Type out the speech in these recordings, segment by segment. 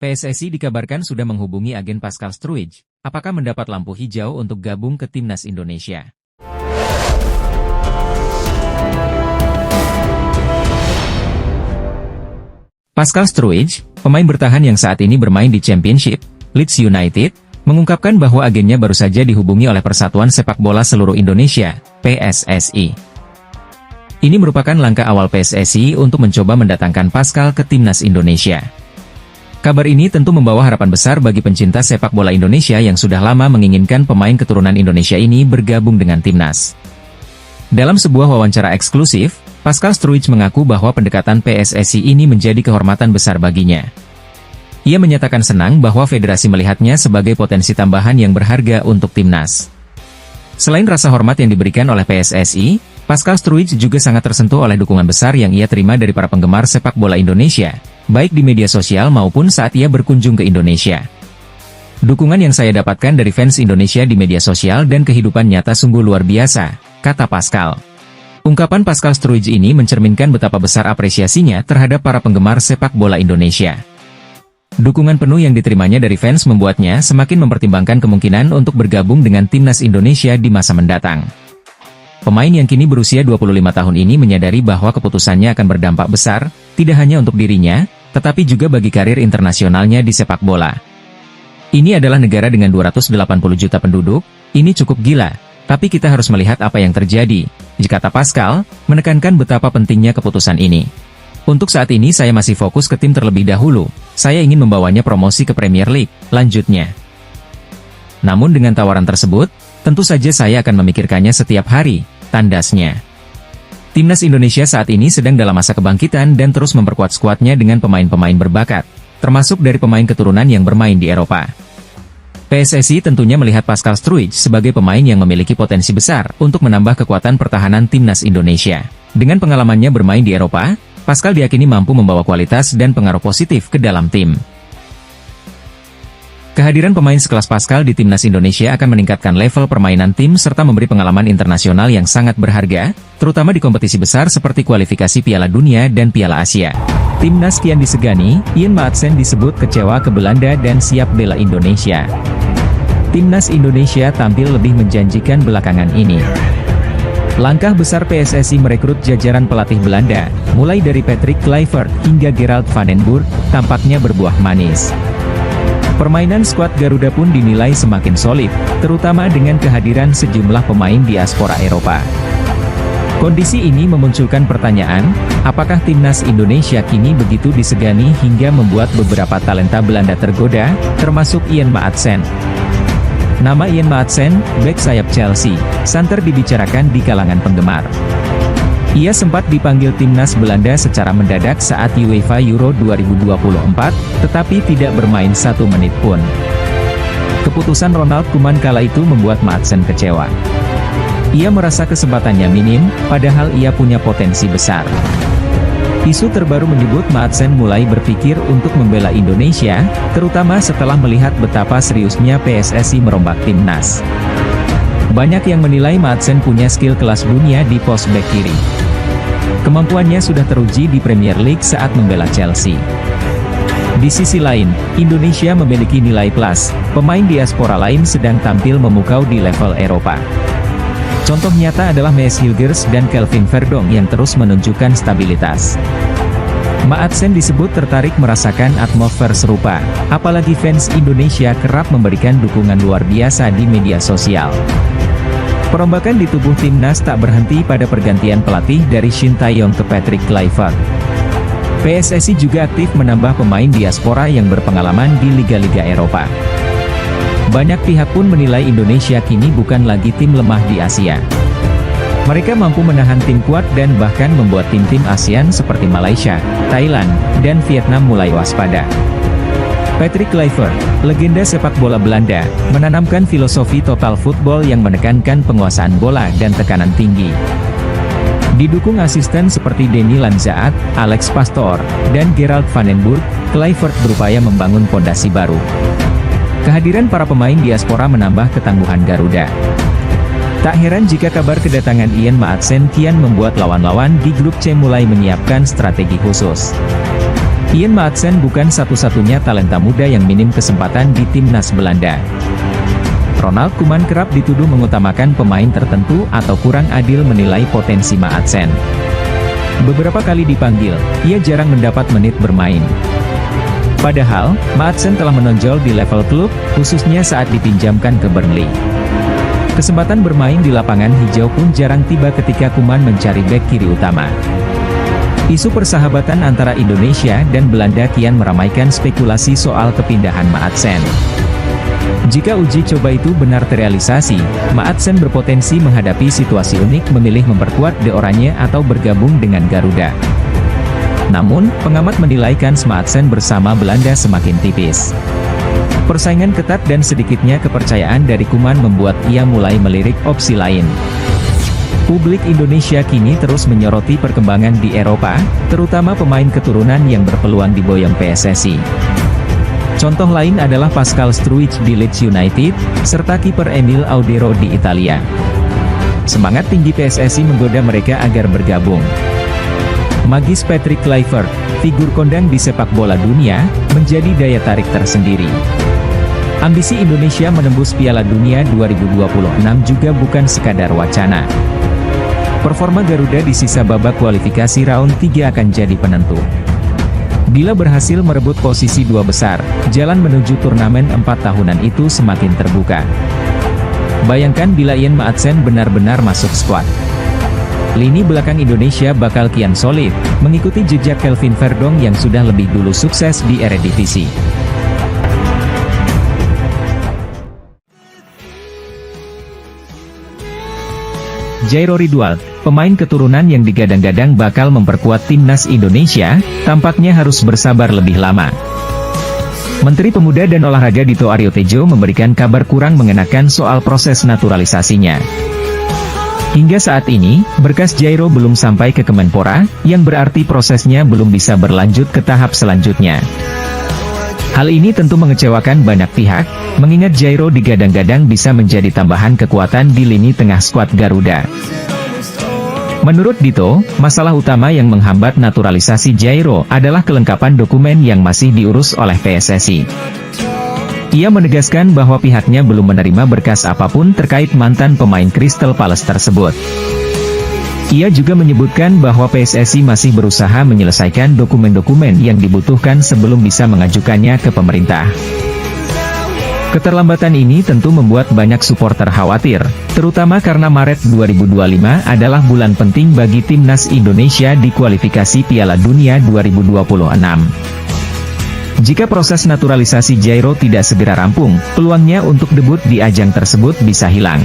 PSSI dikabarkan sudah menghubungi agen Pascal Struij, apakah mendapat lampu hijau untuk gabung ke Timnas Indonesia. Pascal Struij, pemain bertahan yang saat ini bermain di Championship, Leeds United, mengungkapkan bahwa agennya baru saja dihubungi oleh Persatuan Sepak Bola Seluruh Indonesia, PSSI. Ini merupakan langkah awal PSSI untuk mencoba mendatangkan Pascal ke Timnas Indonesia. Kabar ini tentu membawa harapan besar bagi pencinta sepak bola Indonesia yang sudah lama menginginkan pemain keturunan Indonesia ini bergabung dengan Timnas. Dalam sebuah wawancara eksklusif, Pascal Struij mengaku bahwa pendekatan PSSI ini menjadi kehormatan besar baginya. Ia menyatakan senang bahwa federasi melihatnya sebagai potensi tambahan yang berharga untuk Timnas. Selain rasa hormat yang diberikan oleh PSSI, Pascal Struij juga sangat tersentuh oleh dukungan besar yang ia terima dari para penggemar sepak bola Indonesia, baik di media sosial maupun saat ia berkunjung ke Indonesia. Dukungan yang saya dapatkan dari fans Indonesia di media sosial dan kehidupan nyata sungguh luar biasa, kata Pascal. Ungkapan Pascal Struij ini mencerminkan betapa besar apresiasinya terhadap para penggemar sepak bola Indonesia. Dukungan penuh yang diterimanya dari fans membuatnya semakin mempertimbangkan kemungkinan untuk bergabung dengan Timnas Indonesia di masa mendatang. Pemain yang kini berusia 25 tahun ini menyadari bahwa keputusannya akan berdampak besar, tidak hanya untuk dirinya, tetapi juga bagi karir internasionalnya di sepak bola. Ini adalah negara dengan 280 juta penduduk, ini cukup gila, tapi kita harus melihat apa yang terjadi, kata Pascal, menekankan betapa pentingnya keputusan ini. Untuk saat ini saya masih fokus ke tim terlebih dahulu, saya ingin membawanya promosi ke Premier League, lanjutnya. Namun dengan tawaran tersebut, tentu saja saya akan memikirkannya setiap hari, tandasnya. Timnas Indonesia saat ini sedang dalam masa kebangkitan dan terus memperkuat skuadnya dengan pemain-pemain berbakat, termasuk dari pemain keturunan yang bermain di Eropa. PSSI tentunya melihat Pascal Struij sebagai pemain yang memiliki potensi besar untuk menambah kekuatan pertahanan Timnas Indonesia. Dengan pengalamannya bermain di Eropa, Pascal diyakini mampu membawa kualitas dan pengaruh positif ke dalam tim. Kehadiran pemain sekelas Pascal di Timnas Indonesia akan meningkatkan level permainan tim serta memberi pengalaman internasional yang sangat berharga, terutama di kompetisi besar seperti kualifikasi Piala Dunia dan Piala Asia. Timnas kian disegani, Ian Maatsen disebut kecewa ke Belanda dan siap bela Indonesia. Timnas Indonesia tampil lebih menjanjikan belakangan ini. Langkah besar PSSI merekrut jajaran pelatih Belanda, mulai dari Patrick Kluivert hingga Gerald van den Burg, tampaknya berbuah manis. Permainan skuad Garuda pun dinilai semakin solid, terutama dengan kehadiran sejumlah pemain diaspora Eropa. Kondisi ini memunculkan pertanyaan, apakah Timnas Indonesia kini begitu disegani hingga membuat beberapa talenta Belanda tergoda, termasuk Ian Maatsen. Nama Ian Maatsen, bek sayap Chelsea, santer dibicarakan di kalangan penggemar. Ia sempat dipanggil Timnas Belanda secara mendadak saat UEFA Euro 2024, tetapi tidak bermain 1 menit pun. Keputusan Ronald Koeman kala itu membuat Maatsen kecewa. Ia merasa kesempatannya minim, padahal ia punya potensi besar. Isu terbaru menyebut Maatsen mulai berpikir untuk membela Indonesia, terutama setelah melihat betapa seriusnya PSSI merombak Timnas. Banyak yang menilai Maatsen punya skill kelas dunia di pos bek kiri. Kemampuannya sudah teruji di Premier League saat membela Chelsea. Di sisi lain, Indonesia memiliki nilai plus, pemain diaspora lain sedang tampil memukau di level Eropa. Contoh nyata adalah Mees Hilgers dan Kelvin Verdonk yang terus menunjukkan stabilitas. Maatsen disebut tertarik merasakan atmosfer serupa, apalagi fans Indonesia kerap memberikan dukungan luar biasa di media sosial. Perombakan di tubuh Timnas tak berhenti pada pergantian pelatih dari Shin Tae-yong ke Patrick Kluivert. PSSI juga aktif menambah pemain diaspora yang berpengalaman di liga-liga Eropa. Banyak pihak pun menilai Indonesia kini bukan lagi tim lemah di Asia. Mereka mampu menahan tim kuat dan bahkan membuat tim-tim ASEAN seperti Malaysia, Thailand, dan Vietnam mulai waspada. Patrick Kluivert, legenda sepak bola Belanda, menanamkan filosofi total football yang menekankan penguasaan bola dan tekanan tinggi. Didukung asisten seperti Denny Lanzaat, Alex Pastoor, dan Gerald van den Burg, Kluivert berupaya membangun pondasi baru. Kehadiran para pemain diaspora menambah ketangguhan Garuda. Tak heran jika kabar kedatangan Ian Maatsen kian membuat lawan-lawan di grup C mulai menyiapkan strategi khusus. Ian Maatsen bukan satu-satunya talenta muda yang minim kesempatan di timnas Belanda. Ronald Koeman kerap dituduh mengutamakan pemain tertentu atau kurang adil menilai potensi Maatsen. Beberapa kali dipanggil, ia jarang mendapat menit bermain. Padahal, Maatsen telah menonjol di level klub, khususnya saat dipinjamkan ke Burnley. Kesempatan bermain di lapangan hijau pun jarang tiba ketika Koeman mencari bek kiri utama. Isu persahabatan antara Indonesia dan Belanda kian meramaikan spekulasi soal kepindahan Maatsen. Jika uji coba itu benar terrealisasi, Maatsen berpotensi menghadapi situasi unik memilih memperkuat De Oranje atau bergabung dengan Garuda. Namun, pengamat menilai kans Maatsen bersama Belanda semakin tipis. Persaingan ketat dan sedikitnya kepercayaan dari Koeman membuat ia mulai melirik opsi lain. Publik Indonesia kini terus menyoroti perkembangan di Eropa, terutama pemain keturunan yang berpeluang diboyong PSSI. Contoh lain adalah Pascal Struijk di Leeds United, serta kiper Emil Audero di Italia. Semangat tinggi PSSI menggoda mereka agar bergabung. Magis Patrick Kluivert, figur kondang di sepak bola dunia, menjadi daya tarik tersendiri. Ambisi Indonesia menembus Piala Dunia 2026 juga bukan sekadar wacana. Performa Garuda di sisa babak kualifikasi round 3 akan jadi penentu. Bila berhasil merebut posisi 2 besar, jalan menuju turnamen 4 tahunan itu semakin terbuka. Bayangkan bila Ian Maatsen benar-benar masuk skuad. Lini belakang Indonesia bakal kian solid, mengikuti jejak Kelvin Verdong yang sudah lebih dulu sukses di Eredivisie. Jairo Ridwald, pemain keturunan yang digadang-gadang bakal memperkuat timnas Indonesia, tampaknya harus bersabar lebih lama. Menteri Pemuda dan Olahraga Dito Aryo Tejo memberikan kabar kurang mengenakan soal proses naturalisasinya. Hingga saat ini, berkas Jairo belum sampai ke Kemenpora, yang berarti prosesnya belum bisa berlanjut ke tahap selanjutnya. Hal ini tentu mengecewakan banyak pihak, mengingat Jairo digadang-gadang bisa menjadi tambahan kekuatan di lini tengah skuad Garuda. Menurut Dito, masalah utama yang menghambat naturalisasi Jairo adalah kelengkapan dokumen yang masih diurus oleh PSSI. Ia menegaskan bahwa pihaknya belum menerima berkas apapun terkait mantan pemain Crystal Palace tersebut. Ia juga menyebutkan bahwa PSSI masih berusaha menyelesaikan dokumen-dokumen yang dibutuhkan sebelum bisa mengajukannya ke pemerintah. Keterlambatan ini tentu membuat banyak supporter khawatir, terutama karena Maret 2025 adalah bulan penting bagi timnas Indonesia di kualifikasi Piala Dunia 2026. Jika proses naturalisasi Jairo tidak segera rampung, peluangnya untuk debut di ajang tersebut bisa hilang.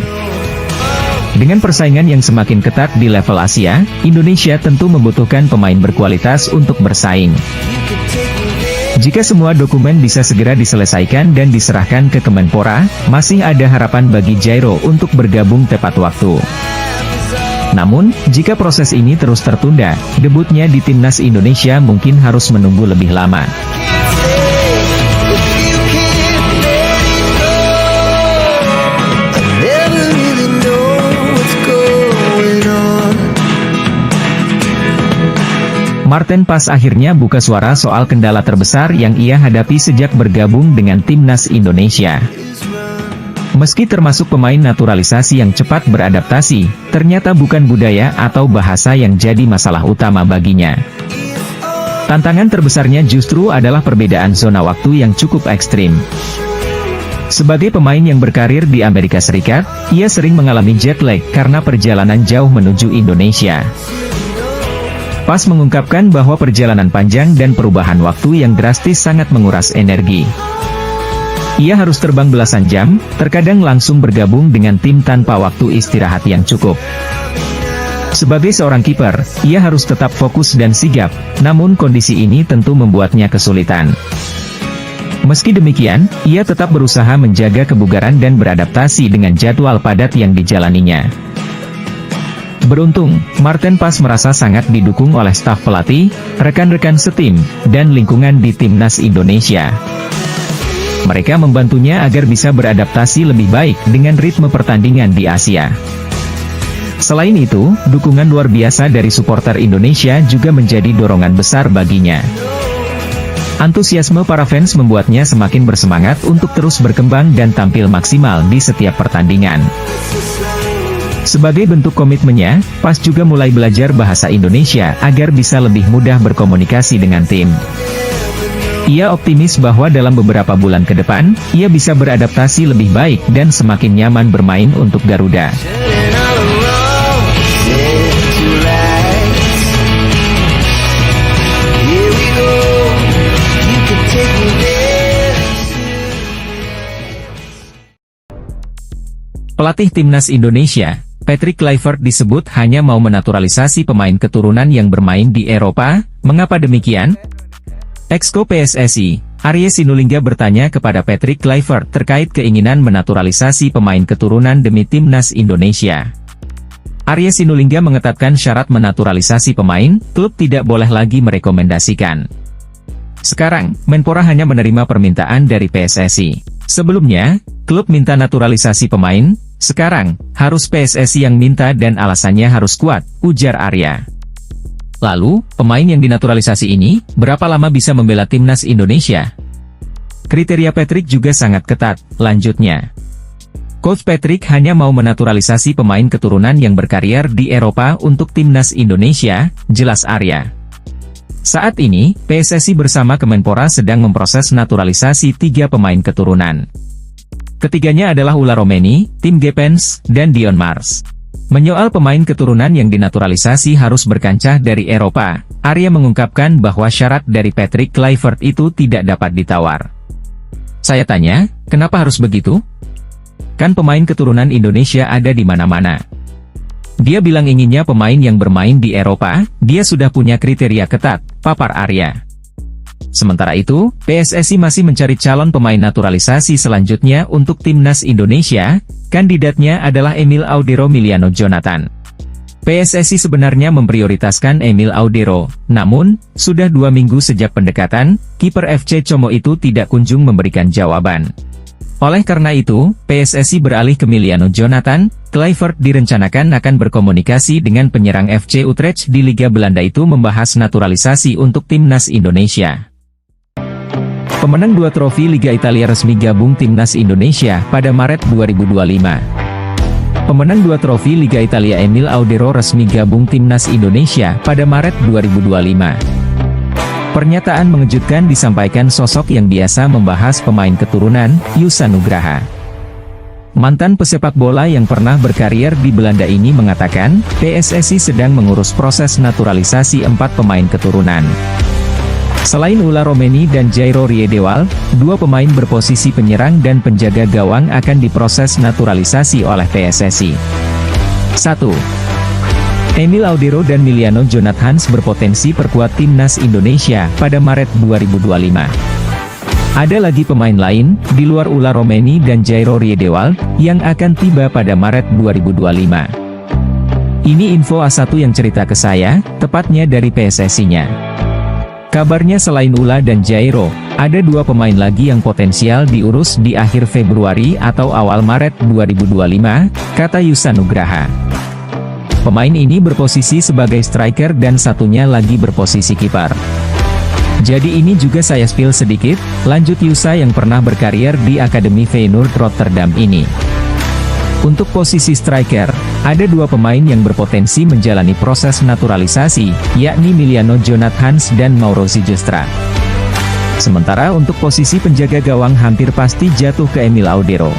Dengan persaingan yang semakin ketat di level Asia, Indonesia tentu membutuhkan pemain berkualitas untuk bersaing. Jika semua dokumen bisa segera diselesaikan dan diserahkan ke Kemenpora, masih ada harapan bagi Jairo untuk bergabung tepat waktu. Namun, jika proses ini terus tertunda, debutnya di timnas Indonesia mungkin harus menunggu lebih lama. Marten Pas akhirnya buka suara soal kendala terbesar yang ia hadapi sejak bergabung dengan timnas Indonesia. Meski termasuk pemain naturalisasi yang cepat beradaptasi, ternyata bukan budaya atau bahasa yang jadi masalah utama baginya. Tantangan terbesarnya justru adalah perbedaan zona waktu yang cukup ekstrim. Sebagai pemain yang berkarir di Amerika Serikat, ia sering mengalami jet lag karena perjalanan jauh menuju Indonesia. Pas mengungkapkan bahwa perjalanan panjang dan perubahan waktu yang drastis sangat menguras energi. Ia harus terbang belasan jam, terkadang langsung bergabung dengan tim tanpa waktu istirahat yang cukup. Sebagai seorang kiper, ia harus tetap fokus dan sigap, namun kondisi ini tentu membuatnya kesulitan. Meski demikian, ia tetap berusaha menjaga kebugaran dan beradaptasi dengan jadwal padat yang dijalaninya. Beruntung, Marten Pas merasa sangat didukung oleh staf pelatih, rekan-rekan setim, dan lingkungan di timnas Indonesia. Mereka membantunya agar bisa beradaptasi lebih baik dengan ritme pertandingan di Asia. Selain itu, dukungan luar biasa dari supporter Indonesia juga menjadi dorongan besar baginya. Antusiasme para fans membuatnya semakin bersemangat untuk terus berkembang dan tampil maksimal di setiap pertandingan. Sebagai bentuk komitmennya, Pas juga mulai belajar bahasa Indonesia agar bisa lebih mudah berkomunikasi dengan tim. Ia optimis bahwa dalam beberapa bulan ke depan, ia bisa beradaptasi lebih baik dan semakin nyaman bermain untuk Garuda. Pelatih Timnas Indonesia, Patrick Kluivert disebut hanya mau menaturalisasi pemain keturunan yang bermain di Eropa. Mengapa demikian? Exco PSSI, Arya Sinulinga bertanya kepada Patrick Kluivert terkait keinginan menaturalisasi pemain keturunan demi Timnas Indonesia. Arya Sinulinga mengetatkan syarat menaturalisasi pemain, klub tidak boleh lagi merekomendasikan. Sekarang, Menpora hanya menerima permintaan dari PSSI. Sebelumnya, klub minta naturalisasi pemain, sekarang, harus PSSI yang minta dan alasannya harus kuat, ujar Arya. Lalu, pemain yang dinaturalisasi ini, berapa lama bisa membela Timnas Indonesia? Kriteria Patrick juga sangat ketat, lanjutnya. Coach Patrick hanya mau menaturalisasi pemain keturunan yang berkarier di Eropa untuk Timnas Indonesia, jelas Arya. Saat ini, PSSI bersama Kemenpora sedang memproses naturalisasi 3 pemain keturunan. Ketiganya adalah Ulla Romeni, Tim Gepens, dan Dion Mars. Menyoal pemain keturunan yang dinaturalisasi harus berkancah dari Eropa, Arya mengungkapkan bahwa syarat dari Patrick Kluivert itu tidak dapat ditawar. Saya tanya, kenapa harus begitu? Kan pemain keturunan Indonesia ada di mana-mana. Dia bilang inginnya pemain yang bermain di Eropa, dia sudah punya kriteria ketat, papar Arya. Sementara itu, PSSI masih mencari calon pemain naturalisasi selanjutnya untuk Timnas Indonesia, kandidatnya adalah Emil Audero Miliano Jonathan. PSSI sebenarnya memprioritaskan Emil Audero, namun, sudah 2 minggu sejak pendekatan, kiper FC Como itu tidak kunjung memberikan jawaban. Oleh karena itu, PSSI beralih ke Miliano Jonathan. Kluivert direncanakan akan berkomunikasi dengan penyerang FC Utrecht di Liga Belanda itu membahas naturalisasi untuk Timnas Indonesia. Pemenang 2 trofi Liga Italia resmi gabung Timnas Indonesia pada Maret 2025. Pemenang 2 trofi Liga Italia Emil Audero resmi gabung Timnas Indonesia pada Maret 2025. Pernyataan mengejutkan disampaikan sosok yang biasa membahas pemain keturunan, Yusa Nugraha. Mantan pesepak bola yang pernah berkarier di Belanda ini mengatakan, PSSI sedang mengurus proses naturalisasi 4 pemain keturunan. Selain Ulla Romeni dan Jairo Riedewald, 2 pemain berposisi penyerang dan penjaga gawang akan diproses naturalisasi oleh PSSI. 1. Emil Audero dan Miliano Jonathan berpotensi perkuat Timnas Indonesia pada Maret 2025. Ada lagi pemain lain, di luar Ulla Romeni dan Jairo Riedewald, yang akan tiba pada Maret 2025. Ini info A1 yang cerita ke saya, tepatnya dari PSSI-nya. Kabarnya selain Ulla dan Jairo, ada 2 pemain lagi yang potensial diurus di akhir Februari atau awal Maret 2025, kata Yusa Nugraha. Pemain ini berposisi sebagai striker dan satunya lagi berposisi kiper. Jadi ini juga saya spill sedikit, lanjut Yusa yang pernah berkarier di Akademi Feyenoord Rotterdam ini. Untuk posisi striker, ada 2 pemain yang berpotensi menjalani proses naturalisasi, yakni Miliano Jonathan dan Mauro Sijostra. Sementara untuk posisi penjaga gawang hampir pasti jatuh ke Emil Audero.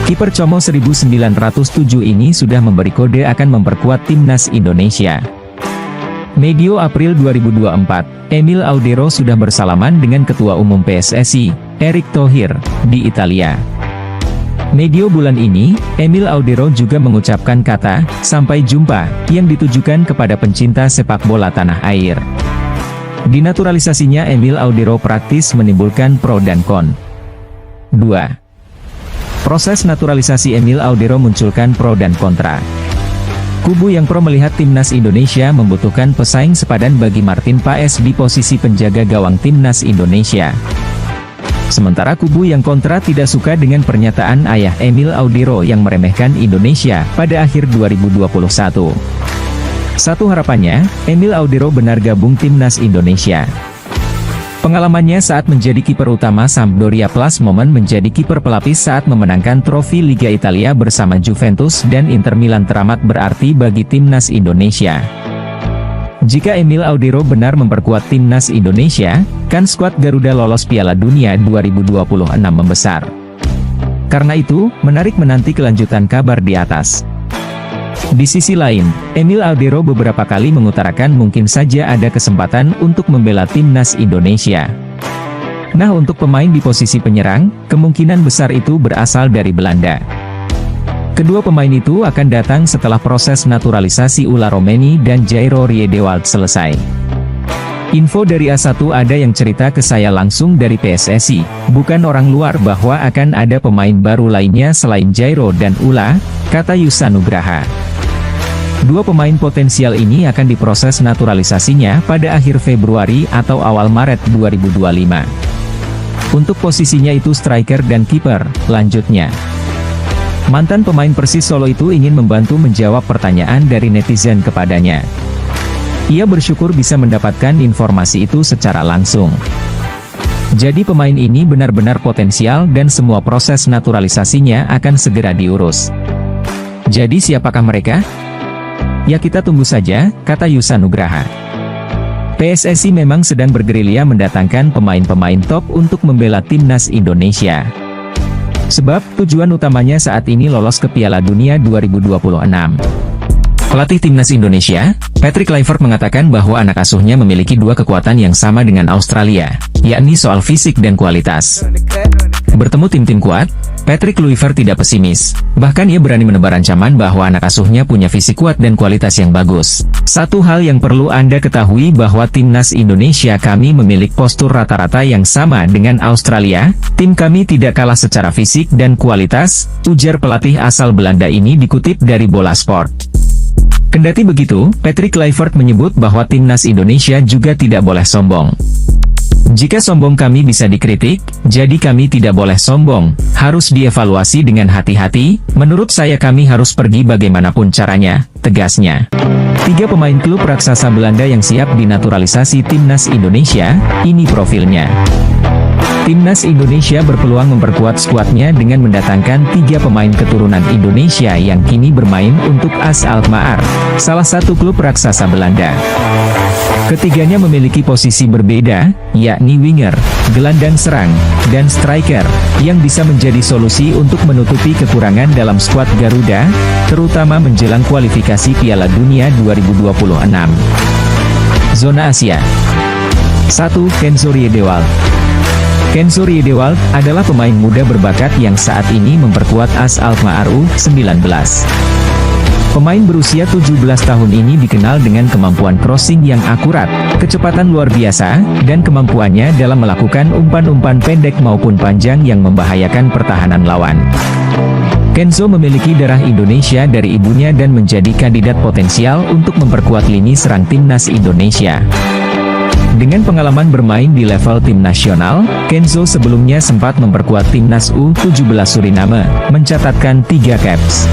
Kiper Como 1907 ini sudah memberi kode akan memperkuat Timnas Indonesia. Medio April 2024, Emil Audero sudah bersalaman dengan Ketua Umum PSSI, Erick Thohir, di Italia. Medio bulan ini, Emil Audero juga mengucapkan kata, "Sampai jumpa," yang ditujukan kepada pencinta sepak bola tanah air. Dinaturalisasinya Emil Audero praktis menimbulkan pro dan kon. 2. Proses naturalisasi Emil Audero munculkan pro dan kontra. Kubu yang pro melihat Timnas Indonesia membutuhkan pesaing sepadan bagi Martin Paes di posisi penjaga gawang Timnas Indonesia. Sementara kubu yang kontra tidak suka dengan pernyataan ayah Emil Audero yang meremehkan Indonesia pada akhir 2021. Satu harapannya, Emil Audero benar gabung Timnas Indonesia. Pengalamannya saat menjadi kiper utama Sampdoria plus momen menjadi kiper pelapis saat memenangkan trofi Liga Italia bersama Juventus dan Inter Milan teramat berarti bagi timnas Indonesia. Jika Emil Audero benar memperkuat timnas Indonesia, kan skuad Garuda lolos Piala Dunia 2026 membesar. Karena itu, menarik menanti kelanjutan kabar di atas. Di sisi lain, Emil Audero beberapa kali mengutarakan mungkin saja ada kesempatan untuk membela timnas Indonesia. Nah, untuk pemain di posisi penyerang, kemungkinan besar itu berasal dari Belanda. Kedua pemain itu akan datang setelah proses naturalisasi Ula Romeni dan Jairo Riedewald selesai. Info dari A1 ada yang cerita ke saya langsung dari PSSI, bukan orang luar bahwa akan ada pemain baru lainnya selain Jairo dan Ula, kata Yusa Nugraha. Dua pemain potensial ini akan diproses naturalisasinya pada akhir Februari atau awal Maret 2025. Untuk posisinya itu striker dan kiper, lanjutnya. Mantan pemain Persis Solo itu ingin membantu menjawab pertanyaan dari netizen kepadanya. Ia bersyukur bisa mendapatkan informasi itu secara langsung. Jadi pemain ini benar-benar potensial dan semua proses naturalisasinya akan segera diurus. Jadi siapakah mereka? Ya kita tunggu saja, kata Yusa Nugraha. PSSI memang sedang bergerilya mendatangkan pemain-pemain top untuk membela timnas Indonesia. Sebab, tujuan utamanya saat ini lolos ke Piala Dunia 2026. Pelatih timnas Indonesia, Patrick Kluivert mengatakan bahwa anak asuhnya memiliki dua kekuatan yang sama dengan Australia, yakni soal fisik dan kualitas. Bertemu tim-tim kuat, Patrick Kluivert tidak pesimis. Bahkan ia berani menebar ancaman bahwa anak asuhnya punya fisik kuat dan kualitas yang bagus. Satu hal yang perlu Anda ketahui bahwa timnas Indonesia kami memiliki postur rata-rata yang sama dengan Australia. Tim kami tidak kalah secara fisik dan kualitas, ujar pelatih asal Belanda ini dikutip dari Bola Sport. Kendati begitu, Patrick Kluivert menyebut bahwa timnas Indonesia juga tidak boleh sombong. Jika sombong kami bisa dikritik, jadi kami tidak boleh sombong, harus dievaluasi dengan hati-hati, menurut saya kami harus pergi bagaimanapun caranya, tegasnya. Tiga pemain klub raksasa Belanda yang siap dinaturalisasi timnas Indonesia, ini profilnya. Timnas Indonesia berpeluang memperkuat skuadnya dengan mendatangkan tiga pemain keturunan Indonesia yang kini bermain untuk AS Alkmaar, salah satu klub raksasa Belanda. Ketiganya memiliki posisi berbeda, yakni winger, gelandang serang, dan striker, yang bisa menjadi solusi untuk menutupi kekurangan dalam skuad Garuda, terutama menjelang kualifikasi Piala Dunia 2026. Zona Asia. 1. Kenzo Riedewald. Kenzo Riedewald adalah pemain muda berbakat yang saat ini memperkuat AS Alkmaar U19. Pemain berusia 17 tahun ini dikenal dengan kemampuan crossing yang akurat, kecepatan luar biasa, dan kemampuannya dalam melakukan umpan-umpan pendek maupun panjang yang membahayakan pertahanan lawan. Kenzo memiliki darah Indonesia dari ibunya dan menjadi kandidat potensial untuk memperkuat lini serang timnas Indonesia. Dengan pengalaman bermain di level tim nasional, Kenzo sebelumnya sempat memperkuat timnas U17 Suriname, mencatatkan 3 caps.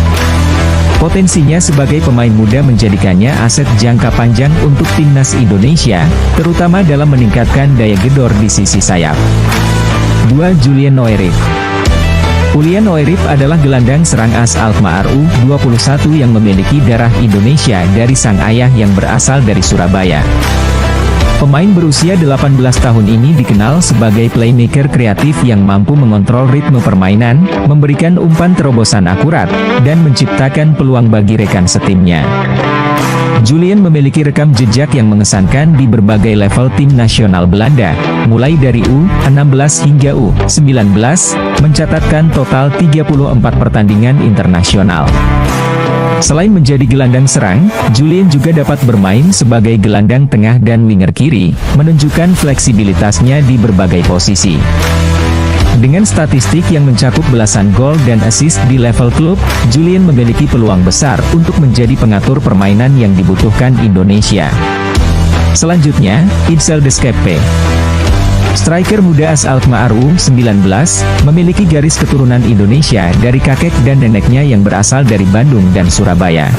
Potensinya sebagai pemain muda menjadikannya aset jangka panjang untuk timnas Indonesia, terutama dalam meningkatkan daya gedor di sisi sayap. 2. Julien Noirif. Julian Noirif adalah gelandang serang AS Alkmaar U21 yang memiliki darah Indonesia dari sang ayah yang berasal dari Surabaya. Pemain berusia 18 tahun ini dikenal sebagai playmaker kreatif yang mampu mengontrol ritme permainan, memberikan umpan terobosan akurat, dan menciptakan peluang bagi rekan setimnya. Julien memiliki rekam jejak yang mengesankan di berbagai level tim nasional Belanda, mulai dari U16 hingga U19, mencatatkan total 34 pertandingan internasional. Selain menjadi gelandang serang, Julien juga dapat bermain sebagai gelandang tengah dan winger kiri, menunjukkan fleksibilitasnya di berbagai posisi. Dengan statistik yang mencakup belasan gol dan assist di level klub, Julien memiliki peluang besar untuk menjadi pengatur permainan yang dibutuhkan Indonesia. Selanjutnya, Itzel Deskepe. Striker muda AS Alkmaar U19, memiliki garis keturunan Indonesia dari kakek dan neneknya yang berasal dari Bandung dan Surabaya.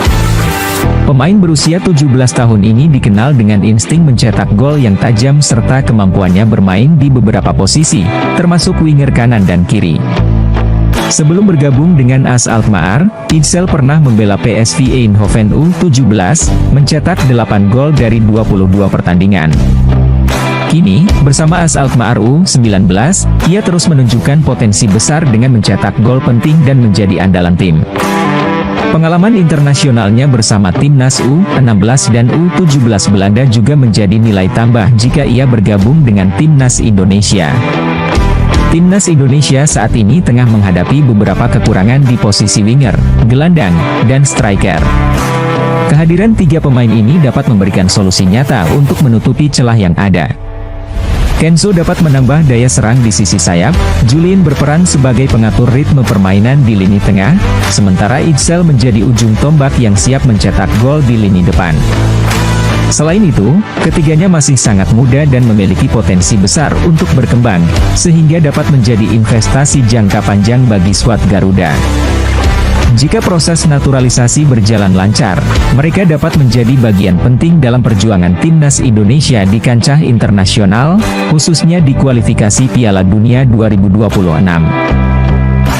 Pemain berusia 17 tahun ini dikenal dengan insting mencetak gol yang tajam serta kemampuannya bermain di beberapa posisi, termasuk winger kanan dan kiri. Sebelum bergabung dengan AS Alkmaar, Ijsel pernah membela PSV Eindhoven U17, mencetak 8 gol dari 22 pertandingan. Kini, bersama AS Alkmaar U19, ia terus menunjukkan potensi besar dengan mencetak gol penting dan menjadi andalan tim. Pengalaman internasionalnya bersama timnas U16 dan U17 Belanda juga menjadi nilai tambah jika ia bergabung dengan timnas Indonesia. Timnas Indonesia saat ini tengah menghadapi beberapa kekurangan di posisi winger, gelandang, dan striker. Kehadiran 3 pemain ini dapat memberikan solusi nyata untuk menutupi celah yang ada. Kenzo dapat menambah daya serang di sisi sayap, Julian berperan sebagai pengatur ritme permainan di lini tengah, sementara Ijsel menjadi ujung tombak yang siap mencetak gol di lini depan. Selain itu, ketiganya masih sangat muda dan memiliki potensi besar untuk berkembang, sehingga dapat menjadi investasi jangka panjang bagi skuad Garuda. Jika proses naturalisasi berjalan lancar, mereka dapat menjadi bagian penting dalam perjuangan timnas Indonesia di kancah internasional, khususnya di kualifikasi Piala Dunia 2026.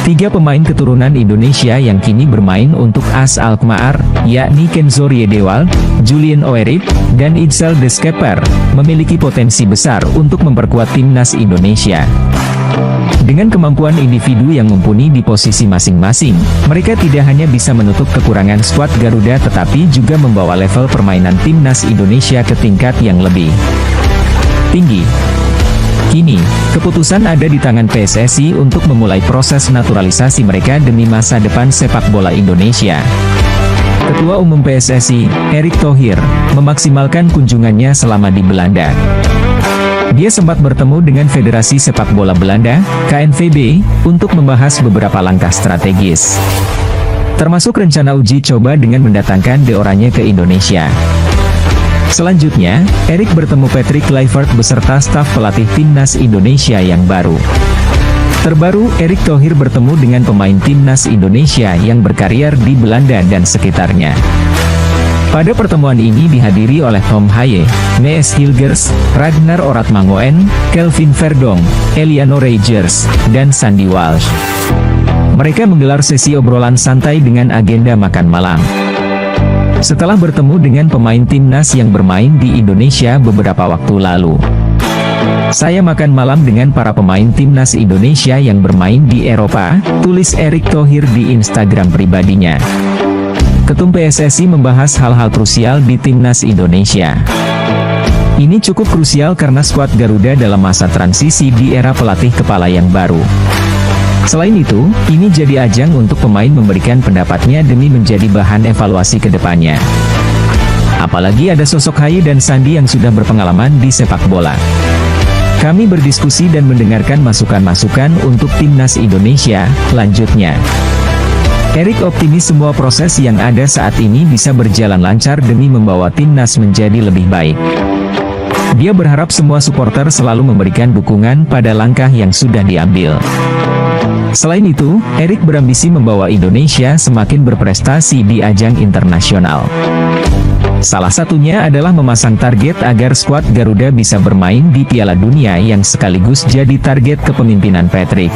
3 pemain keturunan Indonesia yang kini bermain untuk AS Alkmaar, yakni Kenzo Riedewald, Julian Oerip, dan Ijsel De Schepper, memiliki potensi besar untuk memperkuat timnas Indonesia. Dengan kemampuan individu yang mumpuni di posisi masing-masing, mereka tidak hanya bisa menutup kekurangan skuad Garuda tetapi juga membawa level permainan timnas Indonesia ke tingkat yang lebih tinggi. Kini, keputusan ada di tangan PSSI untuk memulai proses naturalisasi mereka demi masa depan sepak bola Indonesia. Ketua Umum PSSI, Erick Thohir, memaksimalkan kunjungannya selama di Belanda. Dia sempat bertemu dengan Federasi Sepak Bola Belanda, KNVB, untuk membahas beberapa langkah strategis. Termasuk rencana uji coba dengan mendatangkan De Oranje ke Indonesia. Selanjutnya, Erick bertemu Patrick Kluivert beserta staf pelatih timnas Indonesia yang baru. Terbaru, Erick Thohir bertemu dengan pemain timnas Indonesia yang berkarier di Belanda dan sekitarnya. Pada pertemuan ini dihadiri oleh Tom Haye, Mees Hilgers, Ragnar Oratmangoen, Kelvin Verdong, Eliano Reijers, dan Sandy Walsh. Mereka menggelar sesi obrolan santai dengan agenda makan malam. Setelah bertemu dengan pemain timnas yang bermain di Indonesia beberapa waktu lalu, saya makan malam dengan para pemain timnas Indonesia yang bermain di Eropa, tulis Erick Thohir di Instagram pribadinya. Ketum PSSI membahas hal-hal krusial di timnas Indonesia. Ini cukup krusial karena skuad Garuda dalam masa transisi di era pelatih kepala yang baru. Selain itu, ini jadi ajang untuk pemain memberikan pendapatnya demi menjadi bahan evaluasi ke depannya. Apalagi ada sosok Haye dan Sandi yang sudah berpengalaman di sepak bola. Kami berdiskusi dan mendengarkan masukan-masukan untuk timnas Indonesia, lanjutnya. Erick optimis semua proses yang ada saat ini bisa berjalan lancar demi membawa timnas menjadi lebih baik. Dia berharap semua supporter selalu memberikan dukungan pada langkah yang sudah diambil. Selain itu, Erick berambisi membawa Indonesia semakin berprestasi di ajang internasional. Salah satunya adalah memasang target agar skuad Garuda bisa bermain di Piala Dunia yang sekaligus jadi target kepemimpinan Patrick.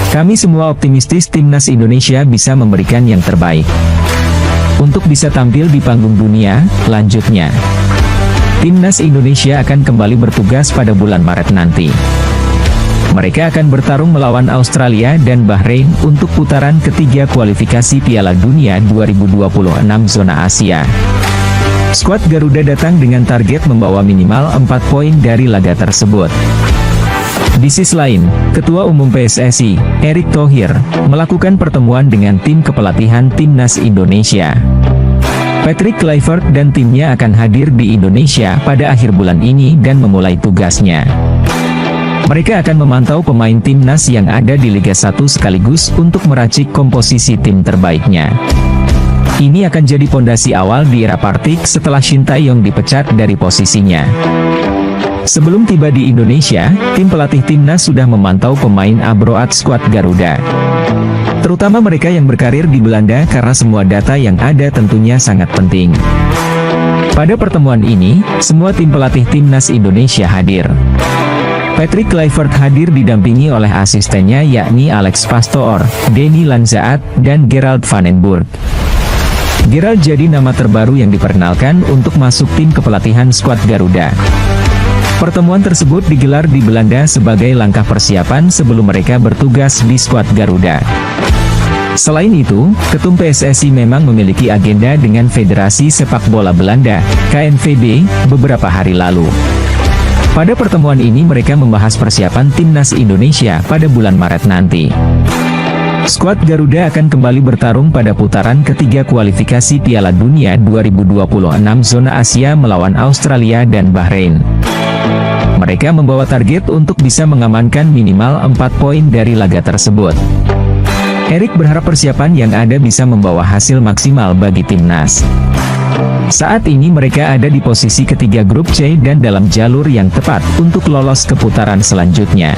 Kami semua optimistis timnas Indonesia bisa memberikan yang terbaik untuk bisa tampil di panggung dunia, lanjutnya. Timnas Indonesia akan kembali bertugas pada bulan Maret nanti. Mereka akan bertarung melawan Australia dan Bahrain untuk putaran ketiga kualifikasi Piala Dunia 2026 zona Asia. Skuad Garuda datang dengan target membawa minimal 4 poin dari laga tersebut. Di sisi lain, Ketua Umum PSSI, Erick Thohir, melakukan pertemuan dengan tim kepelatihan timnas Indonesia. Patrick Kluivert dan timnya akan hadir di Indonesia pada akhir bulan ini dan memulai tugasnya. Mereka akan memantau pemain timnas yang ada di Liga 1 sekaligus untuk meracik komposisi tim terbaiknya. Ini akan jadi pondasi awal di era Partik setelah Shin Tae-yong dipecat dari posisinya. Sebelum tiba di Indonesia, tim pelatih timnas sudah memantau pemain abroad skuad Garuda. terutama mereka yang berkarir di Belanda karena semua data yang ada tentunya sangat penting. Pada pertemuan ini, semua tim pelatih timnas Indonesia hadir. Patrick Kluivert hadir didampingi oleh asistennya yakni Alex Pastoor, Denny Lanzaat, dan Gerald van den Burg. Gerald jadi nama terbaru yang diperkenalkan untuk masuk tim kepelatihan skuad Garuda. Pertemuan tersebut digelar di Belanda sebagai langkah persiapan sebelum mereka bertugas di skuad Garuda. Selain itu, Ketum PSSI memang memiliki agenda dengan Federasi Sepak Bola Belanda, KNVB, beberapa hari lalu. Pada pertemuan ini mereka membahas persiapan timnas Indonesia pada bulan Maret nanti. Skuad Garuda akan kembali bertarung pada putaran ketiga kualifikasi Piala Dunia 2026 zona Asia melawan Australia dan Bahrain. Mereka membawa target untuk bisa mengamankan minimal 4 poin dari laga tersebut. Erik berharap persiapan yang ada bisa membawa hasil maksimal bagi timnas. Saat ini mereka ada di posisi ketiga grup C dan dalam jalur yang tepat untuk lolos ke putaran selanjutnya.